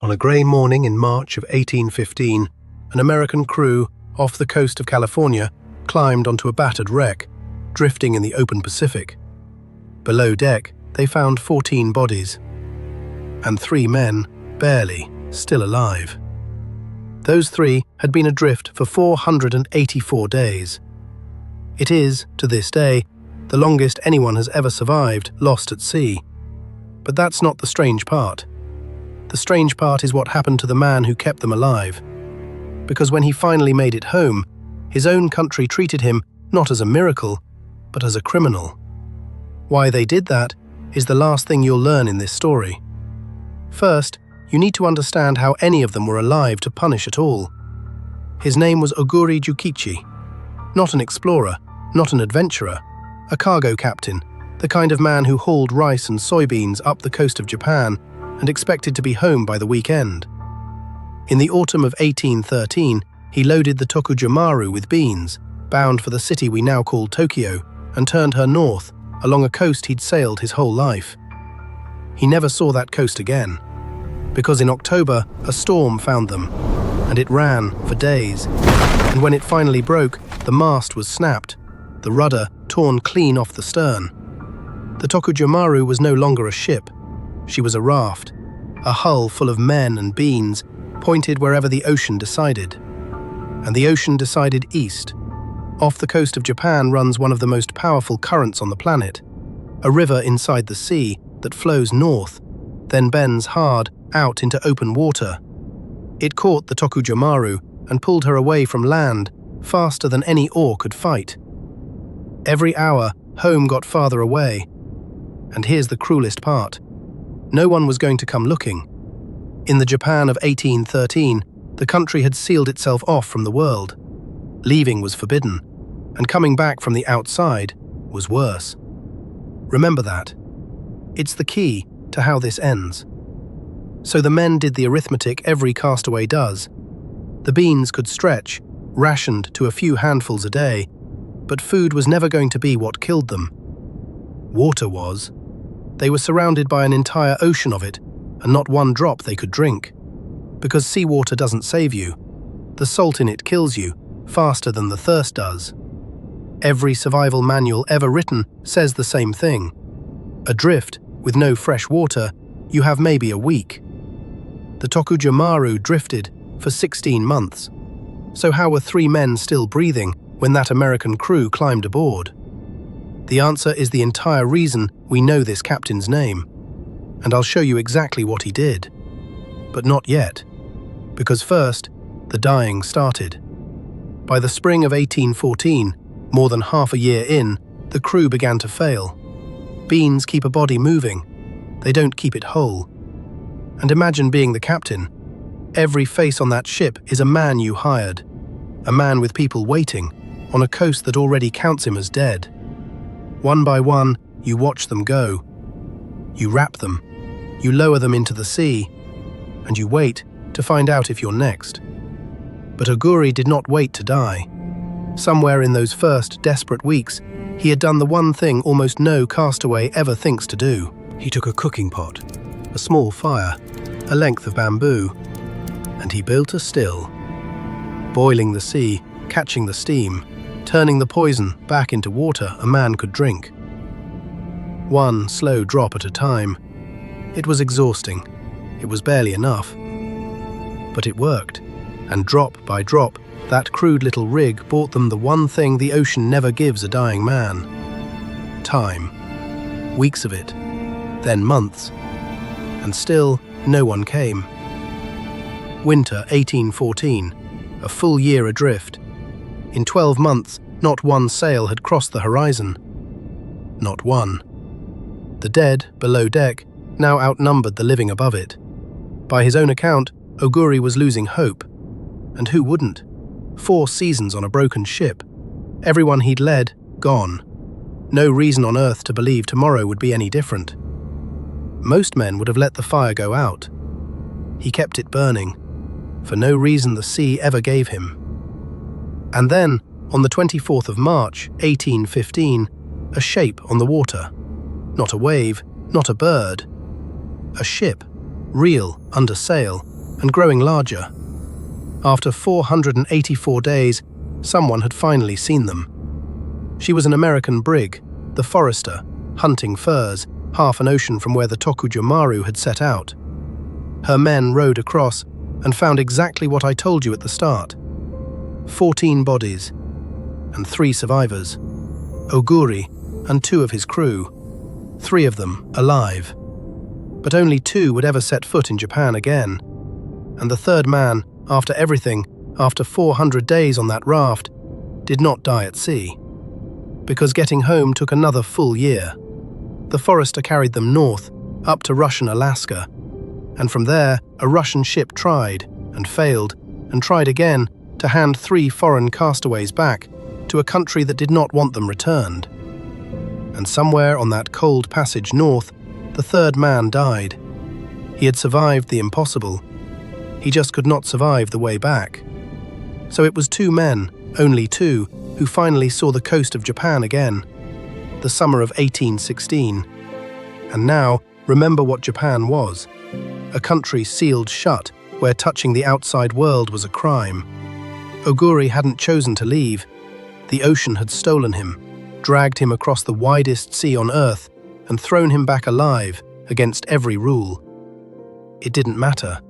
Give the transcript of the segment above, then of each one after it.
On a grey morning in March of 1815, an American crew off the coast of California climbed onto a battered wreck, drifting in the open Pacific. Below deck, they found 14 bodies, and 3 men, barely, still alive. Those 3 had been adrift for 484 days. It is, to this day, the longest anyone has ever survived lost at sea. But that's not the strange part. The strange part is what happened to the man who kept them alive. Because when he finally made it home, his own country treated him not as a miracle, but as a criminal. Why they did that is the last thing you'll learn in this story. First, you need to understand how any of them were alive to punish at all. His name was Oguri Jukichi. Not an explorer, not an adventurer, a cargo captain, the kind of man who hauled rice and soybeans up the coast of Japan and expected to be home by the weekend. In the autumn of 1813, he loaded the Tokujomaru with beans, bound for the city we now call Tokyo, and turned her north, along a coast he'd sailed his whole life. He never saw that coast again, because in October, a storm found them, and it ran for days, and when it finally broke, the mast was snapped, the rudder torn clean off the stern. The Tokujomaru was no longer a ship. She was a raft, a hull full of men and beans, pointed wherever the ocean decided. And the ocean decided east. Off the coast of Japan runs one of the most powerful currents on the planet, a river inside the sea that flows north, then bends hard out into open water. It caught the Tokujomaru and pulled her away from land faster than any oar could fight. Every hour, home got farther away. And here's the cruelest part. No one was going to come looking. In the Japan of 1813, the country had sealed itself off from the world. Leaving was forbidden, and coming back from the outside was worse. Remember that. It's the key to how this ends. So the men did the arithmetic every castaway does. The beans could stretch, rationed to a few handfuls a day, but food was never going to be what killed them. Water was. They were surrounded by an entire ocean of it, and not one drop they could drink. Because seawater doesn't save you. The salt in it kills you, faster than the thirst does. Every survival manual ever written says the same thing. Adrift, with no fresh water, you have maybe a week. The Tokujomaru drifted for 16 months. So how were 3 men still breathing when that American crew climbed aboard? The answer is the entire reason we know this captain's name. And I'll show you exactly what he did. But not yet. Because first, the dying started. By the spring of 1814, more than half a year in, the crew began to fail. Beans keep a body moving. They don't keep it whole. And imagine being the captain. Every face on that ship is a man you hired. A man with people waiting, on a coast that already counts him as dead. One by one, you watch them go. You wrap them. You lower them into the sea. And you wait to find out if you're next. But Oguri did not wait to die. Somewhere in those first desperate weeks, he had done the one thing almost no castaway ever thinks to do. He took a cooking pot, a small fire, a length of bamboo, and he built a still. Boiling the sea, catching the steam, turning the poison back into water a man could drink. One slow drop at a time. It was exhausting. It was barely enough. But it worked, and drop by drop, that crude little rig brought them the one thing the ocean never gives a dying man. Time. Weeks of it, then months. And still, no one came. Winter 1814, a full year adrift. In 12 months, not one sail had crossed the horizon. Not one. The dead, below deck, now outnumbered the living above it. By his own account, Oguri was losing hope. And who wouldn't? 4 seasons on a broken ship. Everyone he'd led, gone. No reason on earth to believe tomorrow would be any different. Most men would have let the fire go out. He kept it burning, for no reason the sea ever gave him. And then, on the 24th of March, 1815, a shape on the water. Not a wave, not a bird. A ship, real, under sail, and growing larger. After 484 days, someone had finally seen them. She was an American brig, the Forester, hunting furs, half an ocean from where the Tokujomaru had set out. Her men rowed across and found exactly what I told you at the start. 14 bodies, and 3 survivors. Oguri and 2 of his crew, 3 of them alive. But only 2 would ever set foot in Japan again. And the third man, after everything, after 400 days on that raft, did not die at sea. Because getting home took another full year. The Forester carried them north, up to Russian Alaska, and from there a Russian ship tried, and failed, and tried again to hand 3 foreign castaways back to a country that did not want them returned. And somewhere on that cold passage north, the third man died. He had survived the impossible. He just could not survive the way back. So it was 2 men, only 2, who finally saw the coast of Japan again, the summer of 1816. And now, remember what Japan was. A country sealed shut, where touching the outside world was a crime. Oguri hadn't chosen to leave. The ocean had stolen him, dragged him across the widest sea on earth, and thrown him back alive against every rule. It didn't matter.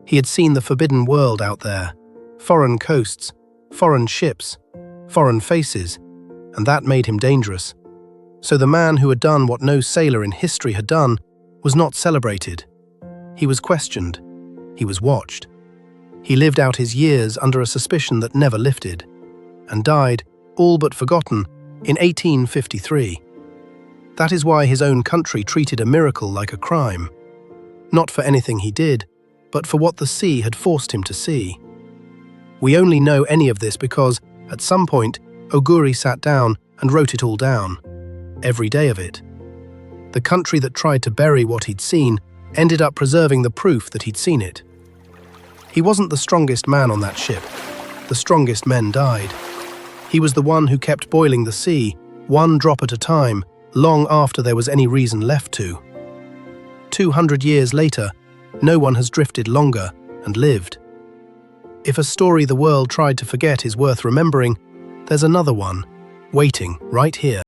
He had seen the forbidden world out there, foreign coasts, foreign ships, foreign faces, and that made him dangerous. So the man who had done what no sailor in history had done was not celebrated. He was questioned. He was watched. He lived out his years under a suspicion that never lifted, and died, all but forgotten, in 1853. That is why his own country treated a miracle like a crime. Not for anything he did, but for what the sea had forced him to see. We only know any of this because, at some point, Oguri sat down and wrote it all down. Every day of it. The country that tried to bury what he'd seen ended up preserving the proof that he'd seen it. He wasn't the strongest man on that ship. The strongest men died. He was the one who kept boiling the sea, one drop at a time, long after there was any reason left to. 200 years later, no one has drifted longer and lived. If a story the world tried to forget is worth remembering, there's another one, waiting right here.